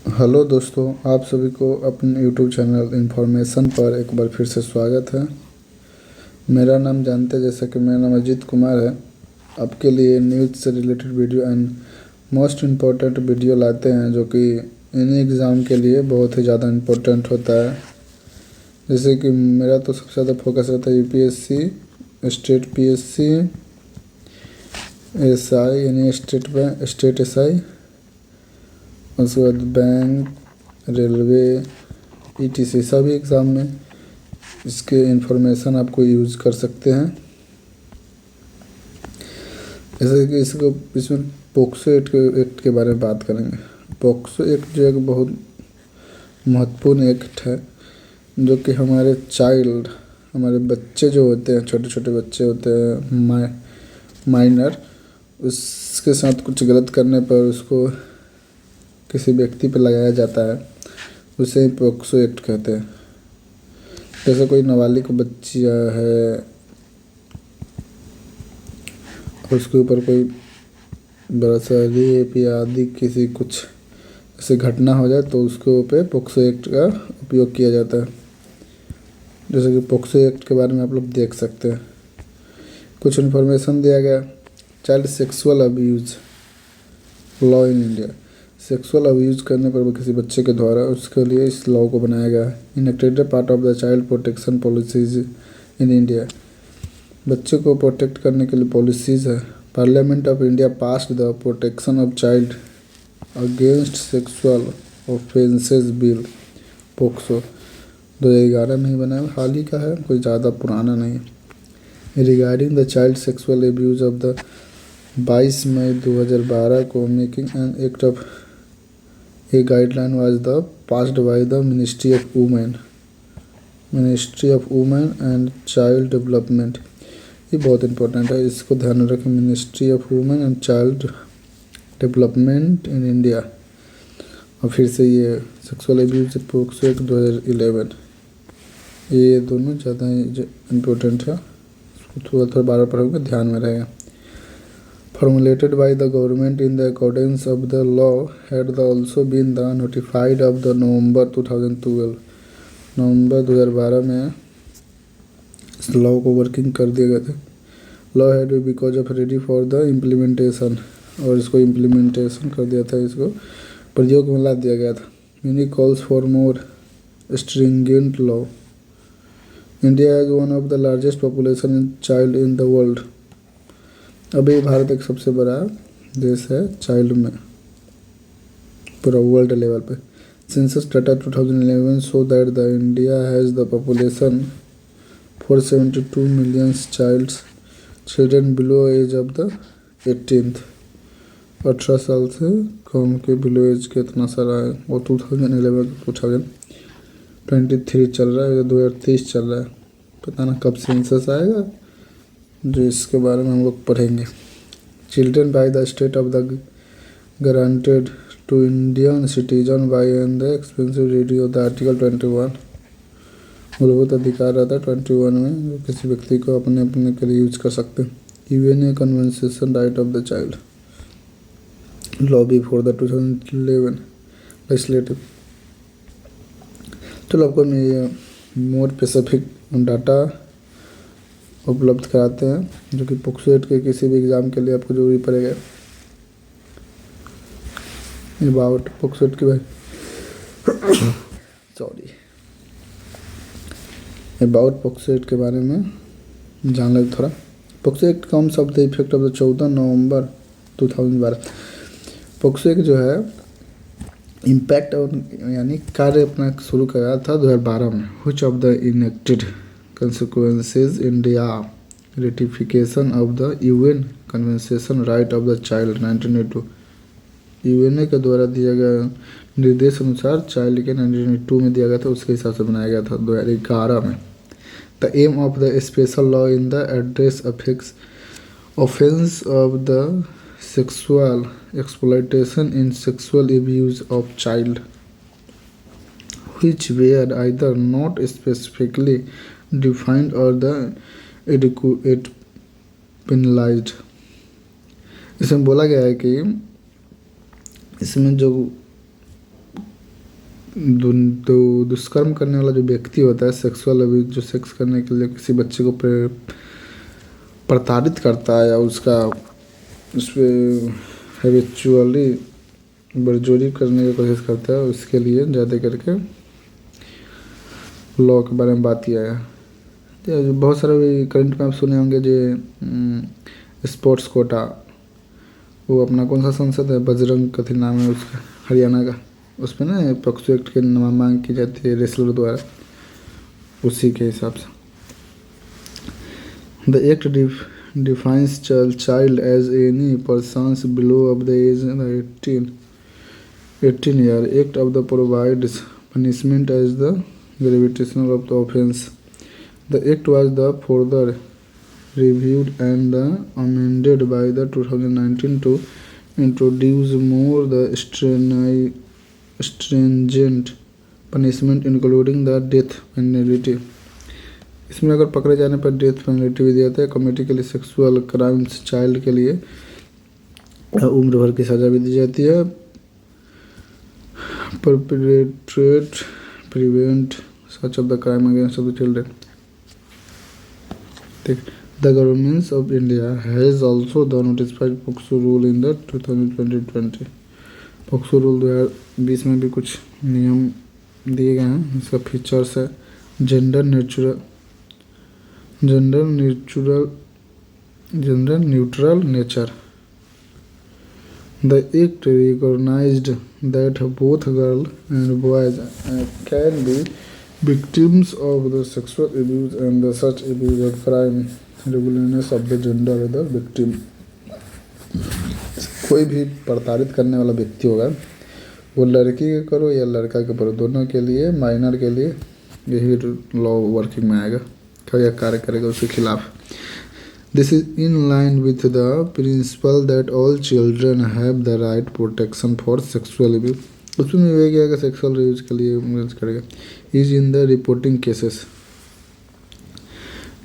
Hello दोस्तों, आप सभी को अपने यूट्यूब चैनल इन्फॉर्मेशन पर एक बार फिर से स्वागत है। मेरा नाम जानते हैं जैसा कि मेरा नाम अजीत कुमार है। आपके लिए न्यूज़ से related video and most important video लाते हैं जो कि इन एग्ज़ाम के लिए बहुत ही ज़्यादा इम्पोर्टेंट होता है। जैसे कि मेरा तो सबसे ज़्यादा फोकस रहता है यूपीएससी, स्टेट पीएससी, एसआई यानी स्टेट एसआई, उसके बाद बैंक, रेलवे, ईटीसी सभी एग्ज़ाम में इसके इंफॉर्मेशन आपको यूज़ कर सकते हैं। जैसे कि इसमें पोक्सो एक्ट के बारे में बात करेंगे। पोक्सो एक्ट जो एक बहुत महत्वपूर्ण एक्ट है जो कि हमारे बच्चे जो होते हैं, छोटे छोटे बच्चे होते हैं, माइनर, उसके साथ कुछ गलत करने पर उसको किसी व्यक्ति पर लगाया जाता है, उसे पोक्सो एक्ट कहते हैं। जैसे कोई नाबालिग बच्ची है, उसके ऊपर कोई बड़ा सा रेप या आदि किसी कुछ ऐसी घटना हो जाए तो उसके ऊपर पोक्सो एक्ट का उपयोग किया जाता है। जैसे कि पोक्सो एक्ट के बारे में आप लोग देख सकते हैं। कुछ इन्फॉर्मेशन दिया गया। Child sexual abuse law in India. Sexual abuse करने पर किसी बच्चे के द्वारा उसके लिए इस लॉ को बनाया गया है। Enacted part of the child protection policies in India. बच्चे को प्रोटेक्ट करने के लिए पॉलिसीज़ है। Parliament of India passed the protection of child against sexual offences bill POCSO 2011 में ही बना है, हाल ही का है, कोई ज़्यादा पुराना नहीं है। Regarding the child sexual abuse of the 22 मई 2012 को making an act of A guideline was the passed by the ministry of women and child development. ये बहुत इंपॉर्टेंट है, इसको ध्यान में रखें। Ministry of women and child development in India. और फिर से ये सेक्सुअल एब्यूज पोक्सो एक्ट 2011, ये दोनों ज़्यादा इम्पोर्टेंट है, इसको थोड़ा थोड़ा बार पढ़ोगे ध्यान में रहेगा। Formulated by the government in the accordance of the law had also been the notified of the November 2012। नवंबर 2012 में इस लॉ को वर्किंग कर दिए गए थे। Law had because of ready for the implementation, और इसको इम्प्लीमेंटेशन कर दिया था, इसको प्रयोग में ला दिया गया था। Many calls for more stringent law. India has one of the largest population in child in the world. अभी भारत एक सबसे बड़ा देश है चाइल्ड में पूरा वर्ल्ड लेवल पे। Census data 2011 show that the India has the population 472 million children below age of the 18th। 18 साल से कम के बिलो एज के इतना सारा है। वो 2011 2023 चल रहा है, 2023 चल रहा है, पता ना कब सेंसस आएगा जो इसके बारे में हम लोग पढ़ेंगे। Children by the state of the guaranteed to Indian citizen by and the expensive radio the article 21। मूलभूत अधिकार रहता है 21 में, जो किसी व्यक्ति को अपने अपने के लिए यूज कर सकते हैं। UNA convention right of the child law before the 2011 legislative. चलो आपको मैं ये मोर स्पेसिफिक डाटा उपलब्ध कराते हैं जो कि पोक्सो एक्ट के किसी भी एग्ज़ाम के लिए आपको जरूरी पड़ेगा। अबाउट पोक्सो एक्ट के बारे अबाउट पोक्सो एक्ट के बारे में जान लें थोड़ा। POCSO act comes of the effect of the 14 November 2012। POCSO act जो है इम्पैक्ट यानी कार्य अपना शुरू कराया था 2012 में। Which of the enacted consequences India ratification of the UN Convention Right of the Child 1982। UNA के द्वारा दिया गया निर्देश अनुसार चाइल्ड के 1982 में दिया गया था, उसके हिसाब से बनाया गया था 2011 में। The aim of the special law in the address affects offence of the sexual exploitation in sexual abuse of child which were either not specifically defined or the adequate penalized। इसमें बोला गया है कि इसमें जो दुष्कर्म करने वाला जो व्यक्ति होता है, सेक्सुअल अब्यूज, जो सेक्स करने के लिए किसी बच्चे को प्रताड़ित करता है या उसका उस पर हैबिचुअली बरजोरी करने की कोशिश करता है, उसके लिए ज़्यादा करके लॉ के बारे में बात किया है। तो बहुत सारे करंट में आप सुने होंगे जो स्पोर्ट्स कोटा, वो अपना कौन सा संसद है, बजरंग कथी नाम है उसका, हरियाणा का, उसमें ना पॉक्सो एक्ट की मांग की जाती है रेसलर द्वारा, उसी के हिसाब से। The act defines child as any persons below of the age 18 year. Act of the provides punishment as the gravitation of the offence. The act was the further reviewed and amended by the 2019 to introduce more the stringent punishment including the death penalty. इसमें अगर पकड़े जाने पर death penalty भी दिया जाता है। Committee के लिए सेक्सुअल क्राइम्स चाइल्ड के लिए उम्र भर की सज़ा भी दी जाती है। Perpetrate prevent such of the crime against the children. The government of India has also the notified POCSO rule in the 2020। POCSO rule 2020 में भी कुछ नियम दिए गए हैं। इसका फीचर्स है gender neutral nature. The act recognized that both girls and boys can be victims of the sexual abuse and the such abuse of crime regardless of the gender of the victim। कोई भी प्रताड़ित करने वाला व्यक्ति होगा, वो लड़की के करो या लड़का के करो, दोनों के लिए, माइनर के लिए यही लॉ वर्किंग में आएगा, क्या कार्य करेगा उसके खिलाफ। This is in line with the principal that all children have the right protection for sexual abuse. उसमें यह क्या सेक्सुअल अब्यूज के लिए करेगा। Is in the reporting cases,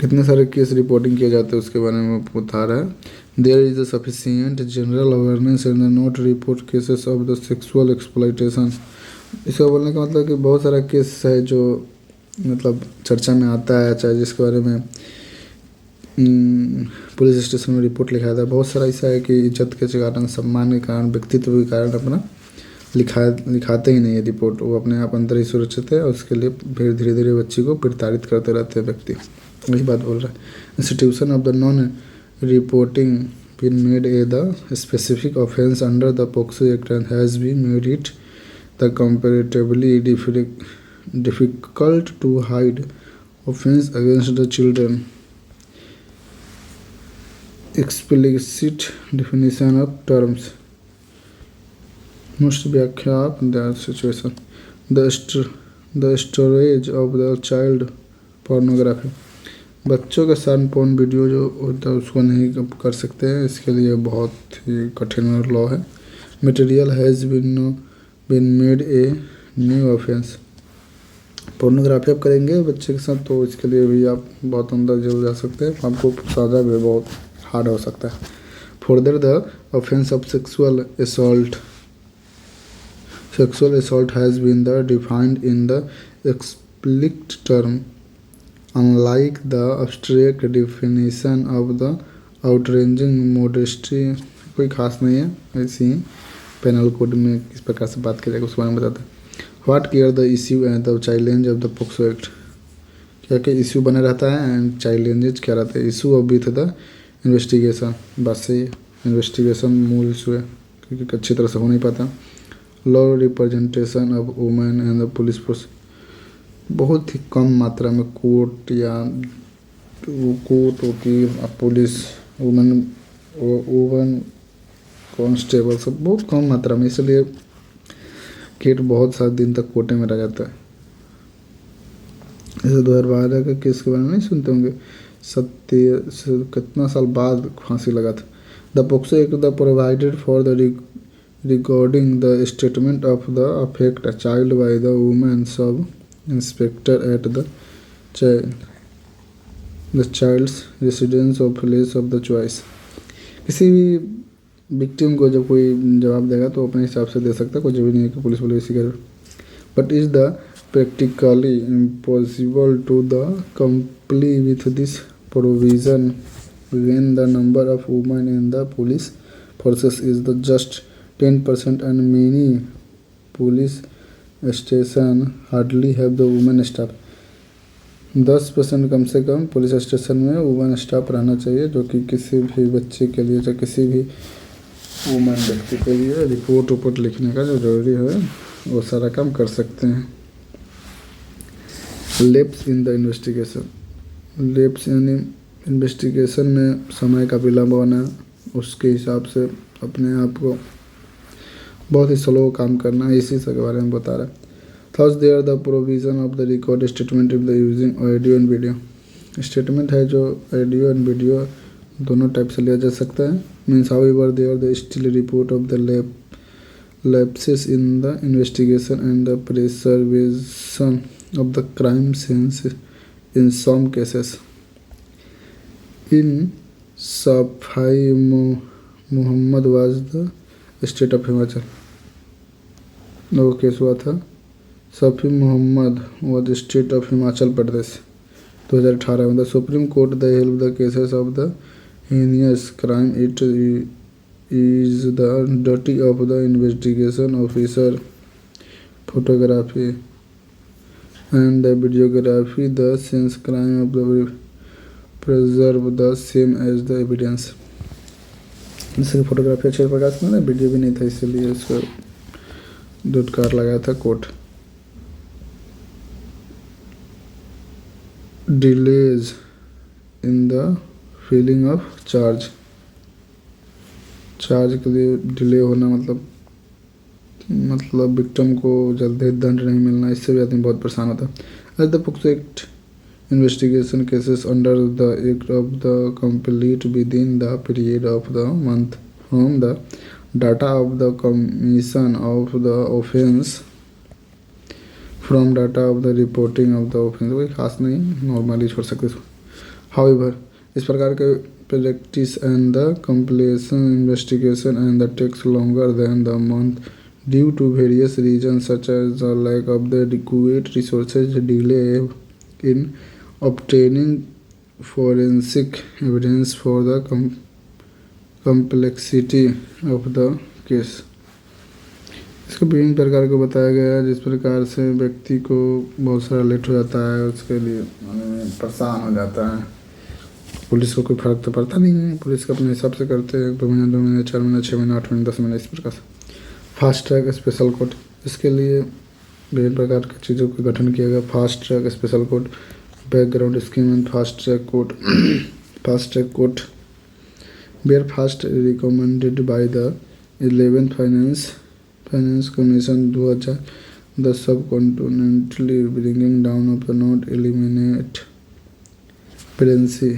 कितने सारे केस रिपोर्टिंग किए जाते हैं उसके बारे में बता रहा है। There is a sufficient general awareness and not report cases of the sexual exploitation. इसका बोलने का मतलब कि बहुत सारा केस है जो मतलब चर्चा में आता है, चाहे जिसके बारे में पुलिस स्टेशन में रिपोर्ट लिखाया था। बहुत सारा ऐसा है कि इज्जत के कारण, सम्मान के कारण, व्यक्तित्व के कारण अपना लिखाते ही नहीं है रिपोर्ट, वो अपने आप अंदर ही सुरक्षित है और उसके लिए फिर धीरे धीरे बच्ची को प्रताड़ित करते रहते हैं व्यक्ति। वही बात बोल रहा है। Institution of the non reporting been made the specific offence under the POCSO Act and has been made it the comparatively difficult to hide offence against the children. Explicit definition of terms must be व्याख्या of the situation. The storage of the child pornography. बच्चों के साथ porn video जो होता है उसको नहीं कर सकते हैं, इसके लिए बहुत ही कठिन लॉ है। Material has been made a new offence. Pornography आप करेंगे बच्चे के साथ तो इसके लिए भी आप बहुत अंदर जरूर जा सकते हैं, आपको सज़ा भी बहुत हार्ड हो सकता है। Further the offence of sexual assault has been the defined in the explicit term unlike the abstract definition of the outraging modesty। कोई खास नहीं है, ऐसी ही पेनल कोड में किस प्रकार से बात करेगा उसके बारे में बताता है। What care the issue and the challenge of the POCSO act. क्या क्या इश्यू बना रहता है एंड चैलेंजेज क्या रहता है। Issue of with the investigation, बस से इन्वेस्टिगेशन मूल इशू है क्योंकि अच्छी तरह से हो नहीं पाता। Law representation of women and the police force, बहुत ही कम मात्रा में कोर्ट या वकील, पुलिस, वुमेन कांस्टेबल सब बहुत कम मात्रा में, इसलिए केट बहुत सारे दिन तक कोर्टे में रह जाता है। जैसे 2012 के केस के बारे में नहीं सुनते होंगे, कितना साल बाद फांसी लगा था। The POCSO act the provided for the recording the statement of the affect child by the women sub inspector at the child's residence or place of the choice। किसी भी विक्टिम को जब कोई जवाब देगा तो अपने हिसाब से दे सकता है, कुछ भी नहीं है कि police but is the practically impossible to the comply with this provision when the number of women in the police forces is the just 10% and many police station hardly have the women staff। 10% कम से कम police station में women staff रहना चाहिए, जो कि किसी भी बच्चे के लिए, जो किसी भी वुमेन व्यक्ति के लिए रिपोर्ट लिखने का जो ज़रूरी है वो सारा काम कर सकते हैं। Lapse in the investigation, lapse यानी इन्वेस्टिगेशन में समय का विलम्ब होना, उसके हिसाब से अपने आप को बहुत ही स्लो काम करना, इसी सब के बारे में बता रहा है। Thus there the provision of the record statement in the using audio and video. Statement है जो ऑडियो एंड वीडियो दोनों टाइप से लिया जा सकता है। Means however there the still report of the lapses in the investigation and the preservation of the crime scenes in some cases. In Safai Muhammad was the state of Himachal। वो case हुआ था Safi Mohammad was the state of Himachal Pradesh 2018 में। The supreme court the help the cases of the heinous crime it is the duty of the investigation officer photography and the videography the sense crime of the preserve the same as the evidence। जैसे photography अच्छे प्रकाश में ना, video भी नहीं था, इसलिए इसको दुत्कार लगाया था court. Delays in the filling of charge के लिए डिले होना मतलब विक्टिम को जल्दी दंड नहीं मिलना, इससे भी आदमी बहुत परेशान होता है। As the prospect investigation cases under the act of the complete within the period of the month from the data of the commission of the offence from data of the reporting of the offence. कोई खास नहीं, normally छोड़ सकते इसको। However इस प्रकार के practice and the completion investigation and the takes longer than the month due to various reasons such as the lack of the adequate resources, delay in obtaining forensic evidence for the complexity of the case। इसको विभिन्न प्रकार को बताया गया है, जिस प्रकार से व्यक्ति को बहुत सारा लेट हो जाता है, उसके लिए परेशान हो जाता है। पुलिस को कोई फ़र्क तो पड़ता नहीं है, पुलिस का अपने हिसाब से करते हैं, 2 महीने 2 महीने 4 महीने 6 महीने 8 महीने 10 महीने, इस प्रकार से। फास्ट ट्रैक स्पेशल कोर्ट, इसके लिए विभिन्न प्रकार की चीज़ों का गठन किया गया। Fast track special court, background scheme and fast track court. Fast track court were fast recommended by the 11th finance commission 2000 the sub continentally bringing down of the not eliminate pendency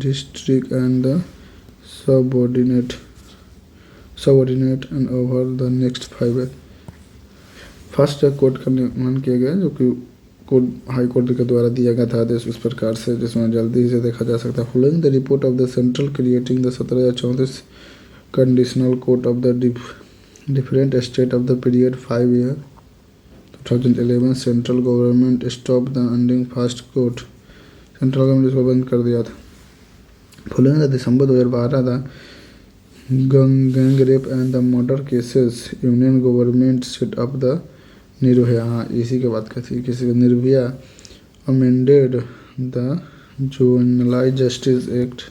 district and the subordinate and over the next 5 years। Fast track court का निर्माण किया गया, जो कि high court के द्वारा दिया गया था आदेश इस प्रकार से, जिसमें जल्दी से देखा जा सकता है। Following the report of the central creating the 1734 conditional court of the different state of the period 5 years 2011 central government stop the ending fast court. Central government इसको बंद कर दिया था। Following the December 2012 the gang rape and the murder cases union government set up the Nirbhaya. हाँ, इसी के बात कहती है, किसी का Nirbhaya amended the juvenile justice act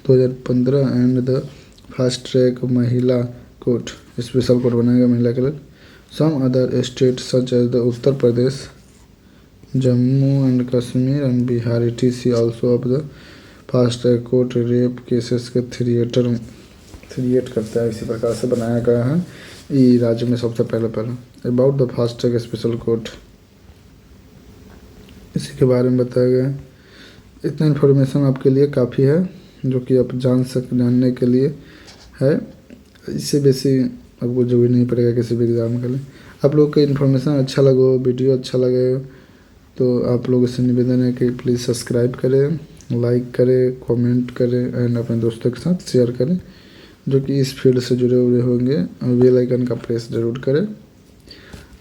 2015 and the fast track महिला कोर्ट, स्पेशल कोर्ट बनाएगा महिला के लिए। Some other states such as the Uttar Pradesh, Jammu and Kashmir and Bihar etc. also of the fast track court rape cases के create करता है, इसी प्रकार से बनाया गया है। ये राज्य में सबसे पहले about the fast track special court, इसी के बारे में बताया गया है। इतना इन्फॉर्मेशन आपके लिए काफ़ी है, जो कि आप जानने के लिए है। इससे बेसी आपको जो भी नहीं पड़ेगा किसी भी एग्ज़ाम के लिए। आप लोग का इन्फॉर्मेशन अच्छा लगे, वीडियो अच्छा लगे, तो आप लोगों से निवेदन है कि प्लीज़ सब्सक्राइब करें, लाइक करें, कमेंट करें एंड अपने दोस्तों के साथ शेयर करें। जो कि इस फील्ड से जुड़े हुए होंगे और बेल आइकन का प्रेस ज़रूर करें।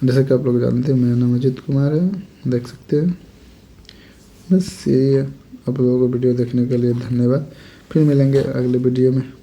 जैसा कि आप लोग जानते हैं, मेरा नाम अजीत कुमार है, देख सकते हैं। बस यही है। आप लोगों को वीडियो देखने के लिए धन्यवाद। फिर मिलेंगे अगले वीडियो में।